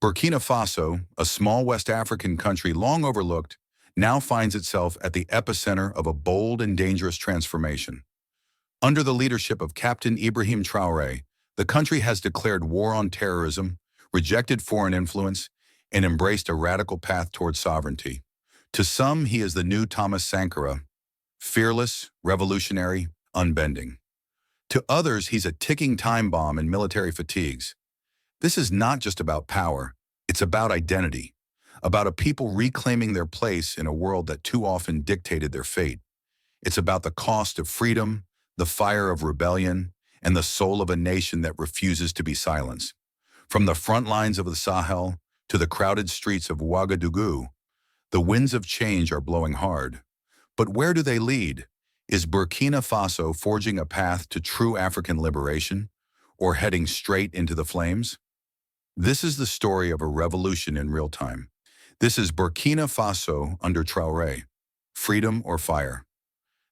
Burkina Faso, a small West African country long overlooked, now finds itself at the epicenter of a bold and dangerous transformation. Under the leadership of Captain Ibrahim Traoré, the country has declared war on terrorism, rejected foreign influence, and embraced a radical path toward sovereignty. To some, he is the new Thomas Sankara, fearless, revolutionary, unbending. To others, he's a ticking time bomb in military fatigues. This is not just about power, it's about identity, about a people reclaiming their place in a world that too often dictated their fate. It's about the cost of freedom, the fire of rebellion, and the soul of a nation that refuses to be silenced. From the front lines of the Sahel to the crowded streets of Ouagadougou, the winds of change are blowing hard. But where do they lead? Is Burkina Faso forging a path to true African liberation, or heading straight into the flames? This is the story of a revolution in real time. This is Burkina Faso under Traoré. Freedom or fire?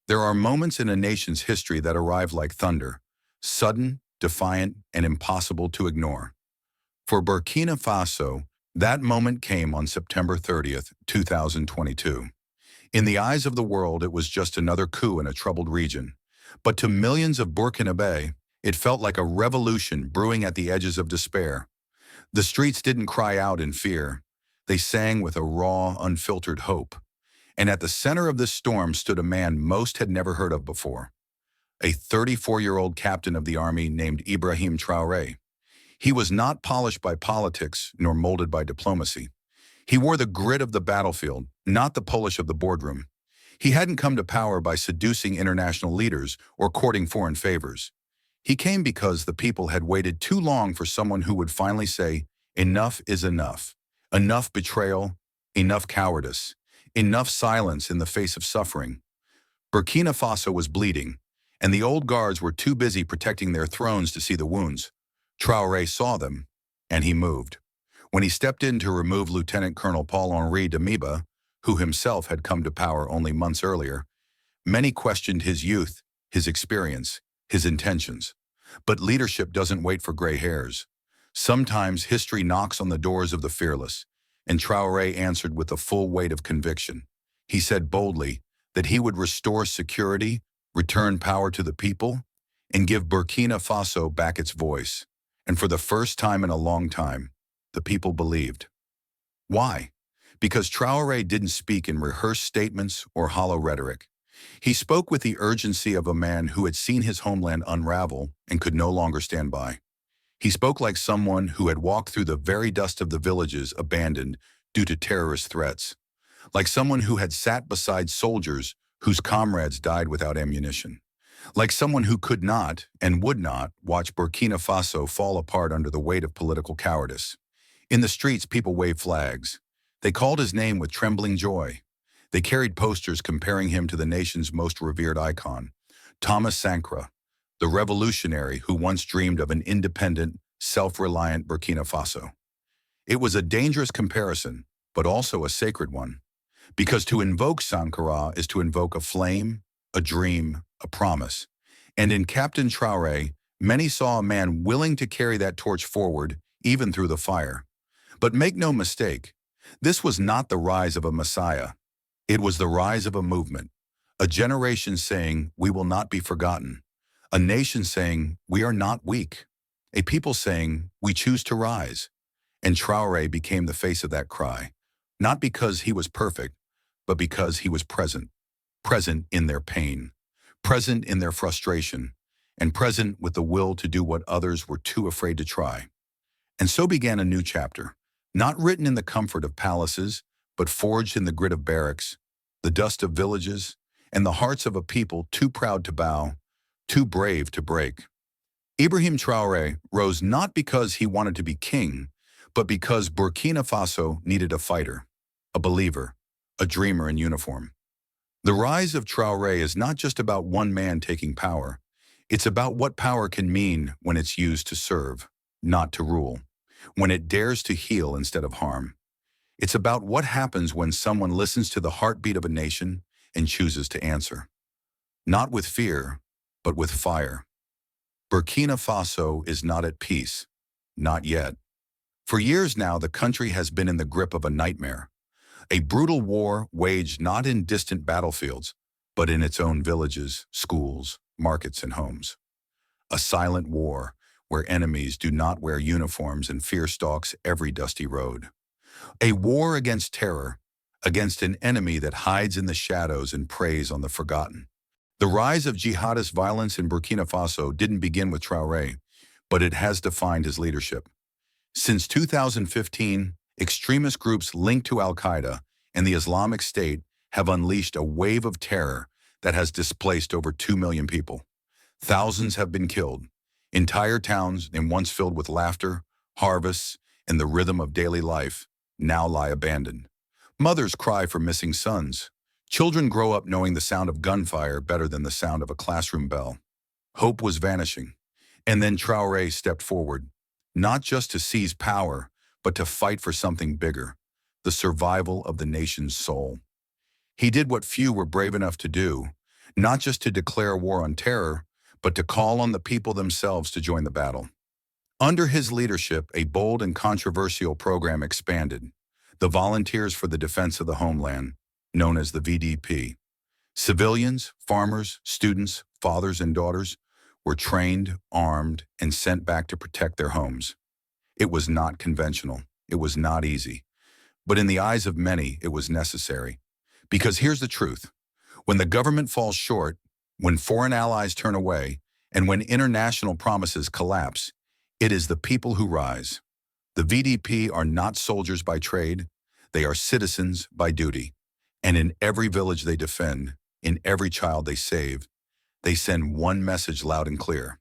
There are moments in a nation's history that arrive like thunder, sudden, defiant, and impossible to ignore. For Burkina Faso, that moment came on September 30th, 2022. In the eyes of the world, it was just another coup in a troubled region. But to millions of Burkinabés, it felt like a revolution brewing at the edges of despair. The streets didn't cry out in fear. They sang with a raw, unfiltered hope. And at the center of this storm stood a man most had never heard of before. A 34-year-old captain of the army named Ibrahim Traoré. He was not polished by politics nor molded by diplomacy. He wore the grit of the battlefield, not the polish of the boardroom. He hadn't come to power by seducing international leaders or courting foreign favors. He came because the people had waited too long for someone who would finally say, enough is enough. Enough betrayal, enough cowardice, enough silence in the face of suffering. Burkina Faso was bleeding, and the old guards were too busy protecting their thrones to see the wounds. Traoré saw them, and he moved. When he stepped in to remove Lieutenant Colonel Paul-Henri Damiba, who himself had come to power only months earlier, many questioned his youth, his experience, his intentions. But leadership doesn't wait for gray hairs. Sometimes history knocks on the doors of the fearless, and Traoré answered with the full weight of conviction. He said boldly that he would restore security, return power to the people, and give Burkina Faso back its voice. And for the first time in a long time, the people believed. Why? Because Traoré didn't speak in rehearsed statements or hollow rhetoric. He spoke with the urgency of a man who had seen his homeland unravel and could no longer stand by. He spoke like someone who had walked through the very dust of the villages abandoned due to terrorist threats, like someone who had sat beside soldiers whose comrades died without ammunition, like someone who could not and would not watch Burkina Faso fall apart under the weight of political cowardice. In the streets, people waved flags. They called his name with trembling joy. They carried posters comparing him to the nation's most revered icon, Thomas Sankara, the revolutionary who once dreamed of an independent, self-reliant Burkina Faso. It was a dangerous comparison, but also a sacred one, because to invoke Sankara is to invoke a flame, a dream, a promise. And in Captain Traoré, many saw a man willing to carry that torch forward, even through the fire. But make no mistake, this was not the rise of a messiah. It was the rise of a movement, a generation saying, we will not be forgotten, a nation saying, we are not weak, a people saying, we choose to rise. And Traoré became the face of that cry, not because he was perfect, but because he was present, present in their pain, present in their frustration, and present with the will to do what others were too afraid to try. And so began a new chapter, not written in the comfort of palaces, but forged in the grit of barracks, the dust of villages, and the hearts of a people too proud to bow, too brave to break. Ibrahim Traoré rose not because he wanted to be king, but because Burkina Faso needed a fighter, a believer, a dreamer in uniform. The rise of Traoré is not just about one man taking power. It's about what power can mean when it's used to serve, not to rule, when it dares to heal instead of harm. It's about what happens when someone listens to the heartbeat of a nation and chooses to answer. Not with fear, but with fire. Burkina Faso is not at peace, not yet. For years now, the country has been in the grip of a nightmare, a brutal war waged not in distant battlefields, but in its own villages, schools, markets, and homes. A silent war where enemies do not wear uniforms and fear stalks every dusty road. A war against terror, against an enemy that hides in the shadows and preys on the forgotten. The rise of jihadist violence in Burkina Faso didn't begin with Traoré, but it has defined his leadership. Since 2015, extremist groups linked to al-Qaeda and the Islamic State have unleashed a wave of terror that has displaced over 2 million people. Thousands have been killed. Entire towns, once filled with laughter, harvests, and the rhythm of daily life, now lie abandoned. Mothers cry for missing sons. Children grow up knowing the sound of gunfire better than the sound of a classroom bell. Hope was vanishing. And then Traoré stepped forward, not just to seize power, but to fight for something bigger, the survival of the nation's soul. He did what few were brave enough to do, not just to declare war on terror, but to call on the people themselves to join the battle. Under his leadership, a bold and controversial program expanded, the Volunteers for the Defense of the Homeland, known as the VDP. Civilians, farmers, students, fathers and daughters were trained, armed, and sent back to protect their homes. It was not conventional. It was not easy. But in the eyes of many, it was necessary. Because here's the truth. When the government falls short, when foreign allies turn away, and when international promises collapse, it is the people who rise. The VDP are not soldiers by trade. They are citizens by duty. And in every village they defend, in every child they save, they send one message loud and clear.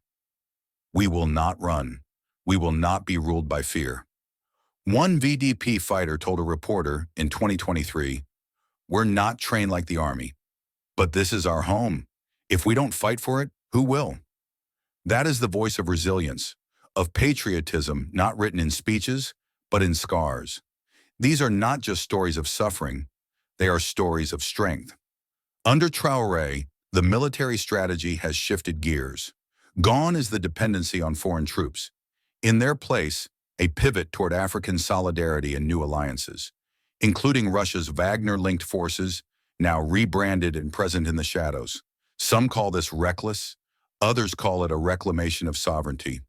We will not run. We will not be ruled by fear. One VDP fighter told a reporter in 2023, "We're not trained like the army, but this is our home. If we don't fight for it, who will?" That is the voice of resilience, of patriotism not written in speeches, but in scars. These are not just stories of suffering, they are stories of strength. Under Traoré, the military strategy has shifted gears. Gone is the dependency on foreign troops. In their place, a pivot toward African solidarity and new alliances, including Russia's Wagner-linked forces, now rebranded and present in the shadows. Some call this reckless, others call it a reclamation of sovereignty.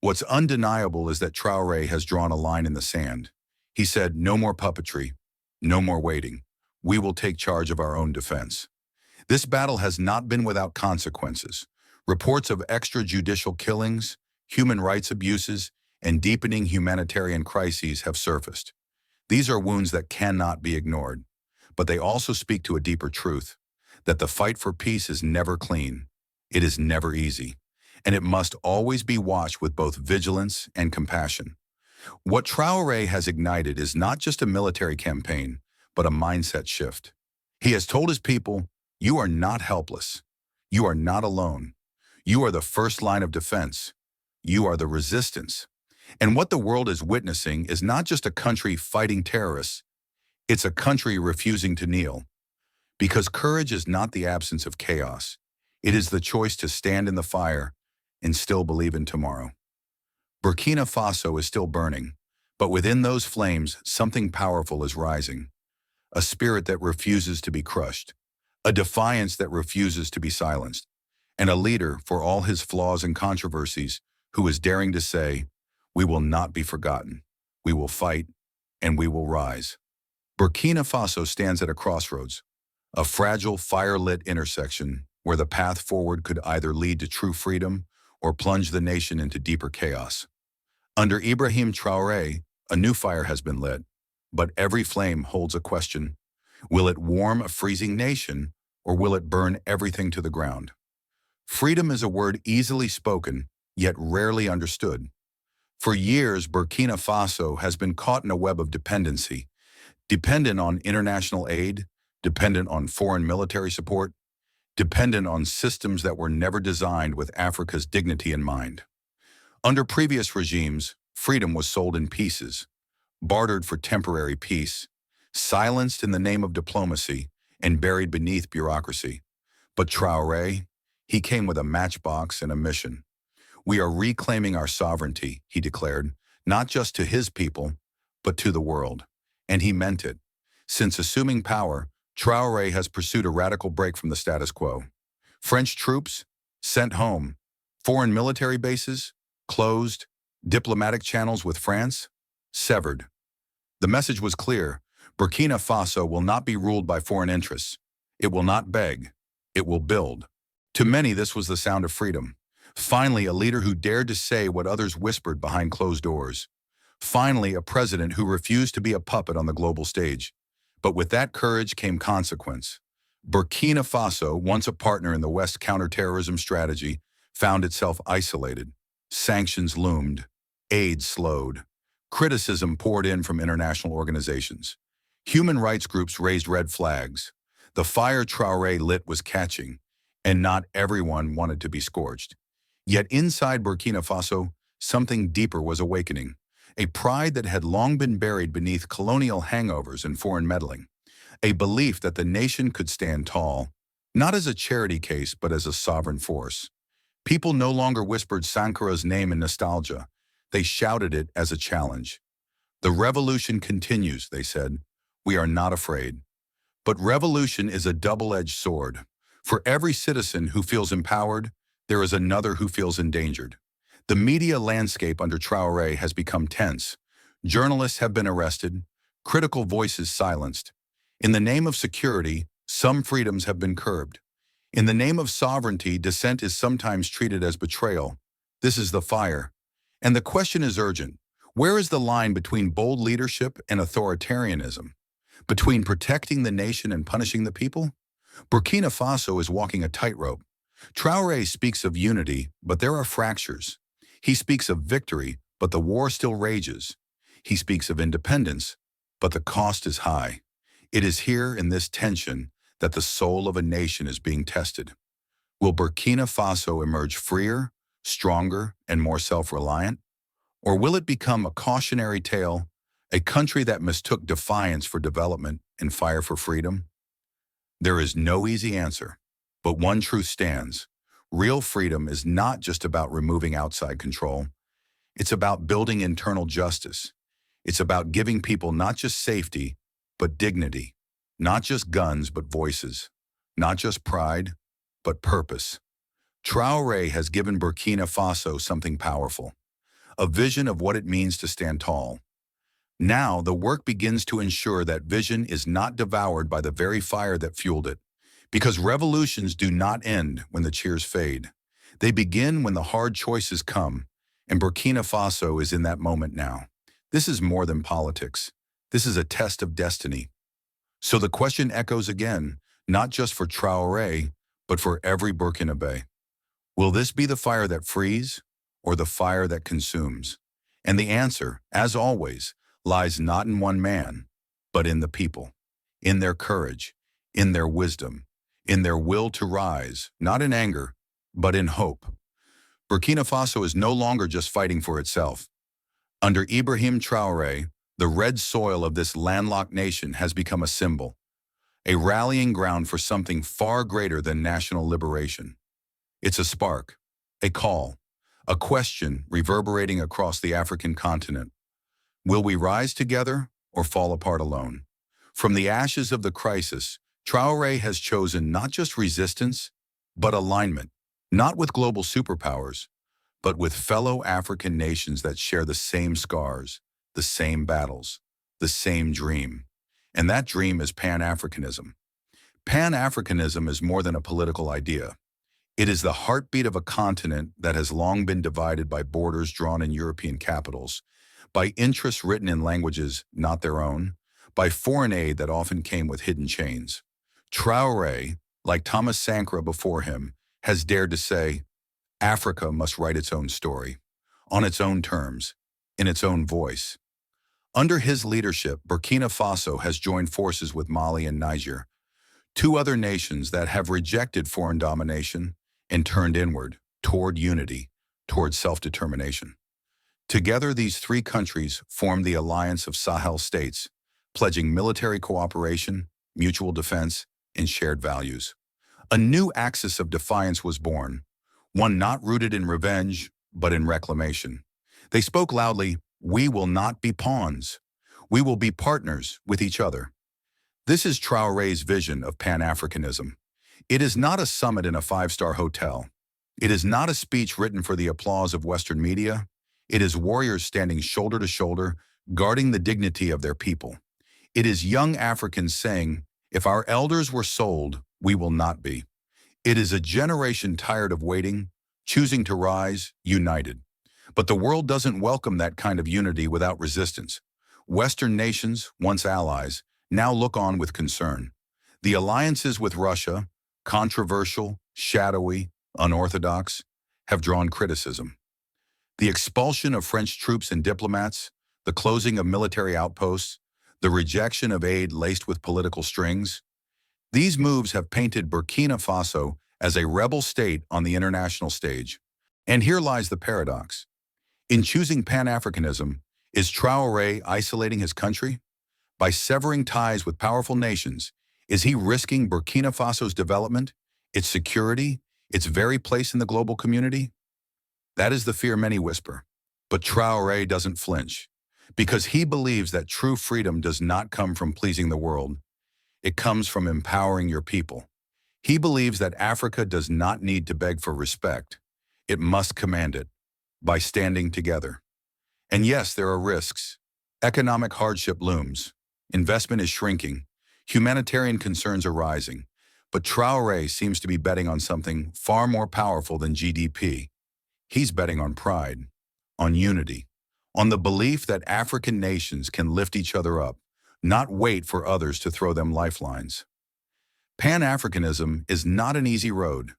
What's undeniable is that Traoré has drawn a line in the sand. He said, "No more puppetry, no more waiting. We will take charge of our own defense." This battle has not been without consequences. Reports of extrajudicial killings, human rights abuses, and deepening humanitarian crises have surfaced. These are wounds that cannot be ignored, but they also speak to a deeper truth, that the fight for peace is never clean, it is never easy, and it must always be watched with both vigilance and compassion. What Traoré has ignited is not just a military campaign, but a mindset shift. He has told his people, "You are not helpless. You are not alone. You are the first line of defense. You are the resistance." And what the world is witnessing is not just a country fighting terrorists, it's a country refusing to kneel. Because courage is not the absence of chaos. It is the choice to stand in the fire and still believe in tomorrow. Burkina Faso is still burning, but within those flames, something powerful is rising. A spirit that refuses to be crushed, a defiance that refuses to be silenced, and a leader, for all his flaws and controversies, who is daring to say, "We will not be forgotten. We will fight, and we will rise." Burkina Faso stands at a crossroads, a fragile, fire-lit intersection where the path forward could either lead to true freedom or plunge the nation into deeper chaos. Under Ibrahim Traoré, a new fire has been lit, but every flame holds a question. Will it warm a freezing nation, or will it burn everything to the ground? Freedom is a word easily spoken, yet rarely understood. For years, Burkina Faso has been caught in a web of dependency, dependent on international aid, dependent on foreign military support, dependent on systems that were never designed with Africa's dignity in mind. Under previous regimes, freedom was sold in pieces, bartered for temporary peace, silenced in the name of diplomacy, and buried beneath bureaucracy. But Traoré, he came with a matchbox and a mission. "We are reclaiming our sovereignty," he declared, not just to his people, but to the world. And he meant it. Since assuming power, Traoré has pursued a radical break from the status quo. French troops sent home, foreign military bases closed, diplomatic channels with France severed. The message was clear: Burkina Faso will not be ruled by foreign interests. It will not beg. It will build. To many, this was the sound of freedom. Finally, a leader who dared to say what others whispered behind closed doors. Finally, a president who refused to be a puppet on the global stage. But with that courage came consequence. Burkina Faso, once a partner in the West's counterterrorism strategy, found itself isolated. Sanctions loomed. Aid slowed. Criticism poured in from international organizations. Human rights groups raised red flags. The fire Traoré lit was catching, and not everyone wanted to be scorched. Yet inside Burkina Faso, something deeper was awakening. A pride that had long been buried beneath colonial hangovers and foreign meddling. A belief that the nation could stand tall, not as a charity case, but as a sovereign force. People no longer whispered Sankara's name in nostalgia. They shouted it as a challenge. The revolution continues, they said. We are not afraid. But revolution is a double-edged sword. For every citizen who feels empowered, there is another who feels endangered. The media landscape under Traoré has become tense. Journalists have been arrested, critical voices silenced. In the name of security, some freedoms have been curbed. In the name of sovereignty, dissent is sometimes treated as betrayal. This is the fire. And the question is urgent. Where is the line between bold leadership and authoritarianism? Between protecting the nation and punishing the people? Burkina Faso is walking a tightrope. Traoré speaks of unity, but there are fractures. He speaks of victory, but the war still rages. He speaks of independence, but the cost is high. It is here in this tension that the soul of a nation is being tested. Will Burkina Faso emerge freer, stronger, and more self-reliant? Or will it become a cautionary tale, a country that mistook defiance for development and fire for freedom? There is no easy answer, but one truth stands. Real freedom is not just about removing outside control. It's about building internal justice. It's about giving people not just safety, but dignity. Not just guns, but voices. Not just pride, but purpose. Traoré has given Burkina Faso something powerful, a vision of what it means to stand tall. Now, the work begins to ensure that vision is not devoured by the very fire that fueled it. Because revolutions do not end when the cheers fade. They begin when the hard choices come, and Burkina Faso is in that moment now. This is more than politics. This is a test of destiny. So the question echoes again, not just for Traoré, but for every Burkinabe. Will this be the fire that frees, or the fire that consumes? And the answer, as always, lies not in one man, but in the people, in their courage, in their wisdom, in their will to rise, not in anger, but in hope. Burkina Faso is no longer just fighting for itself. Under Ibrahim Traoré, the red soil of this landlocked nation has become a symbol, a rallying ground for something far greater than national liberation. It's a spark, a call, a question reverberating across the African continent. Will we rise together or fall apart alone? From the ashes of the crisis, Traoré has chosen not just resistance, but alignment, not with global superpowers, but with fellow African nations that share the same scars, the same battles, the same dream. And that dream is Pan-Africanism. Pan-Africanism is more than a political idea. It is the heartbeat of a continent that has long been divided by borders drawn in European capitals, by interests written in languages not their own, by foreign aid that often came with hidden chains. Traoré, like Thomas Sankara before him, has dared to say, Africa must write its own story, on its own terms, in its own voice. Under his leadership, Burkina Faso has joined forces with Mali and Niger, two other nations that have rejected foreign domination and turned inward, toward unity, toward self-determination. Together, these three countries form the Alliance of Sahel States, pledging military cooperation, mutual defense, and shared values. A new axis of defiance was born, one not rooted in revenge, but in reclamation. They spoke loudly, We will not be pawns. We will be partners with each other. This is Traoré's vision of Pan-Africanism. It is not a summit in a five-star hotel. It is not a speech written for the applause of Western media. It is warriors standing shoulder to shoulder, guarding the dignity of their people. It is young Africans saying, if our elders were sold, we will not be. It is a generation tired of waiting, choosing to rise, united. But the world doesn't welcome that kind of unity without resistance. Western nations, once allies, now look on with concern. The alliances with Russia, controversial, shadowy, unorthodox, have drawn criticism. The expulsion of French troops and diplomats, the closing of military outposts, the rejection of aid laced with political strings, these moves have painted Burkina Faso as a rebel state on the international stage. And here lies the paradox. In choosing Pan-Africanism, is Traoré isolating his country? By severing ties with powerful nations, is he risking Burkina Faso's development, its security, its very place in the global community? That is the fear many whisper. But Traoré doesn't flinch, because he believes that true freedom does not come from pleasing the world. It comes from empowering your people. He believes that Africa does not need to beg for respect. It must command it, by standing together. And yes, there are risks. Economic hardship looms. Investment is shrinking. Humanitarian concerns are rising. But Traoré seems to be betting on something far more powerful than GDP. He's betting on pride, on unity, on the belief that African nations can lift each other up, not wait for others to throw them lifelines. Pan-Africanism is not an easy road.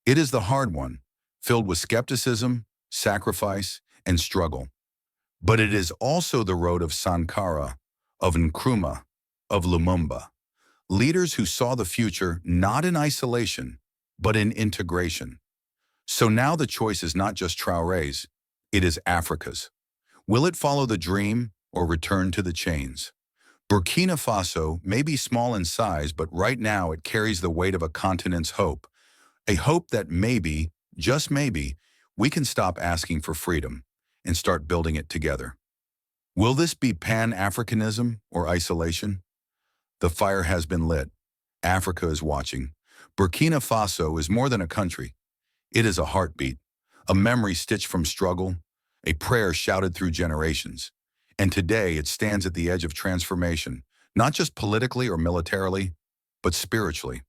It is the hard one, filled with skepticism, sacrifice, and struggle. But it is also the road of Sankara, of Nkrumah, of Lumumba, leaders who saw the future not in isolation, but in integration. So now the choice is not just Traoré's, it is Africa's. Will it follow the dream or return to the chains? Burkina Faso may be small in size, but right now it carries the weight of a continent's hope. A hope that maybe, just maybe, we can stop asking for freedom and start building it together. Will this be Pan-Africanism or isolation? The fire has been lit. Africa is watching. Burkina Faso is more than a country. It is a heartbeat, a memory stitched from struggle, a prayer shouted through generations. And today it stands at the edge of transformation, not just politically or militarily, but spiritually.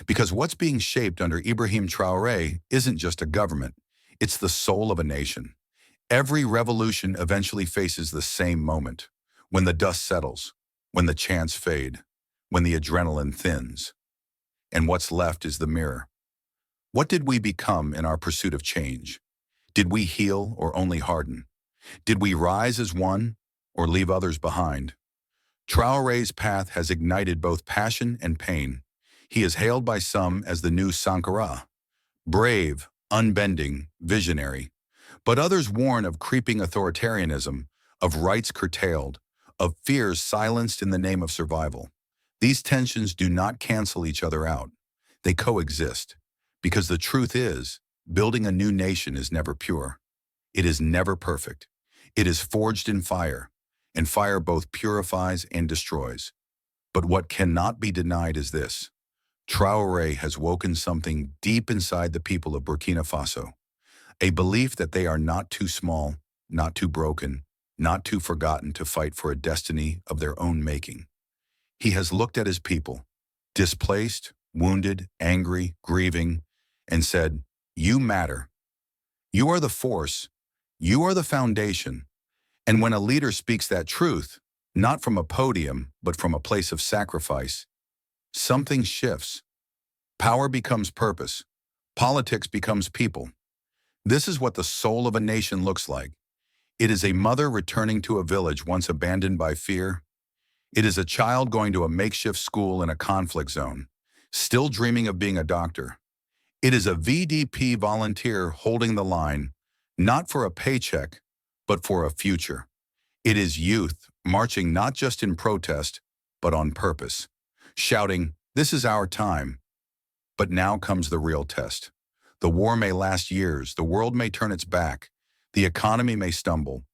Because what's being shaped under Ibrahim Traoré isn't just a government, it's the soul of a nation. Every revolution eventually faces the same moment, when the dust settles, when the chants fade, when the adrenaline thins. And what's left is the mirror. What did we become in our pursuit of change? Did we heal or only harden? Did we rise as one or leave others behind? Traoré's path has ignited both passion and pain. He is hailed by some as the new Sankara, brave, unbending, visionary. But others warn of creeping authoritarianism, of rights curtailed, of fears silenced in the name of survival. These tensions do not cancel each other out. They coexist. Because the truth is, building a new nation is never pure. It is never perfect. It is forged in fire, and fire both purifies and destroys. But what cannot be denied is this. Traoré has woken something deep inside the people of Burkina Faso, a belief that they are not too small, not too broken, not too forgotten to fight for a destiny of their own making. He has looked at his people, displaced, wounded, angry, grieving, and said, "You matter. You are the force. You are the foundation." And when a leader speaks that truth, not from a podium, but from a place of sacrifice, something shifts. Power becomes purpose. Politics becomes people. This is what the soul of a nation looks like. It is a mother returning to a village once abandoned by fear. It is a child going to a makeshift school in a conflict zone, still dreaming of being a doctor. It is a VDP volunteer holding the line, not for a paycheck, but for a future. It is youth marching not just in protest, but on purpose, shouting, "This is our time." But now comes the real test. The war may last years, the world may turn its back, the economy may stumble,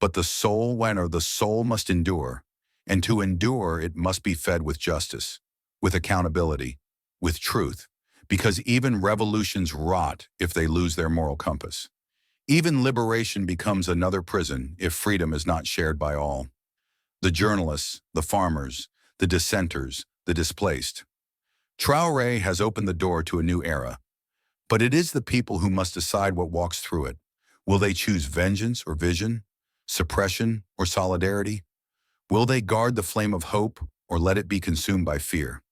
But the soul must endure, and to endure it must be fed with justice, with accountability, with truth, because even revolutions rot if they lose their moral compass. Even liberation becomes another prison if freedom is not shared by all. The journalists, the farmers, the dissenters, the displaced. Traoré has opened the door to a new era, but it is the people who must decide what walks through it. Will they choose vengeance or vision, suppression or solidarity? Will they guard the flame of hope or let it be consumed by fear?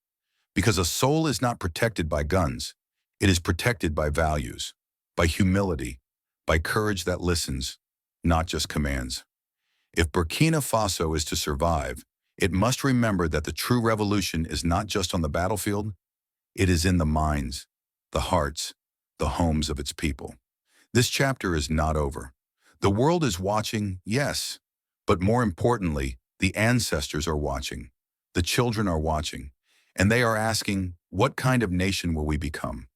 Because a soul is not protected by guns. It is protected by values, by humility, by courage that listens, not just commands. If Burkina Faso is to survive, it must remember that the true revolution is not just on the battlefield, it is in the minds, the hearts, the homes of its people. This chapter is not over. The world is watching, yes, but more importantly, the ancestors are watching, the children are watching, and they are asking, what kind of nation will we become?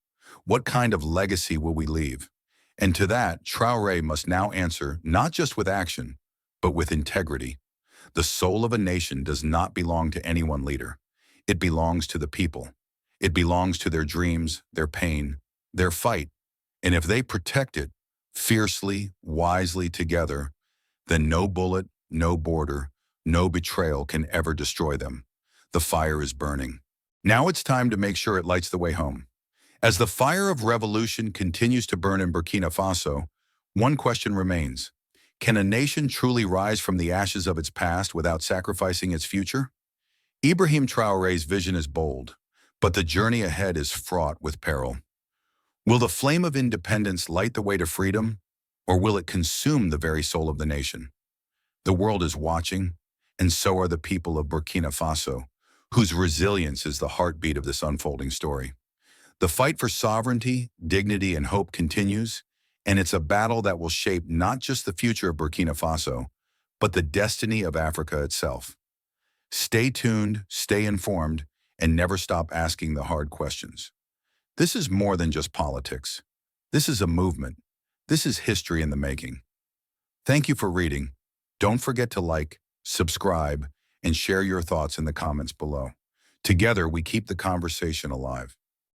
What kind of legacy will we leave? And to that, Traoré must now answer not just with action, but with integrity. The soul of a nation does not belong to any one leader. It belongs to the people. It belongs to their dreams, their pain, their fight. And if they protect it fiercely, wisely together, then no bullet, no border, no betrayal can ever destroy them. The fire is burning. Now it's time to make sure it lights the way home. As the fire of revolution continues to burn in Burkina Faso, one question remains. Can a nation truly rise from the ashes of its past without sacrificing its future? Ibrahim Traoré's vision is bold, but the journey ahead is fraught with peril. Will the flame of independence light the way to freedom, or will it consume the very soul of the nation? The world is watching, and so are the people of Burkina Faso, whose resilience is the heartbeat of this unfolding story. The fight for sovereignty, dignity, and hope continues, and it's a battle that will shape not just the future of Burkina Faso, but the destiny of Africa itself. Stay tuned, stay informed, and never stop asking the hard questions. This is more than just politics. This is a movement. This is history in the making. Thank you for reading. Don't forget to like, subscribe, and share your thoughts in the comments below. Together, we keep the conversation alive.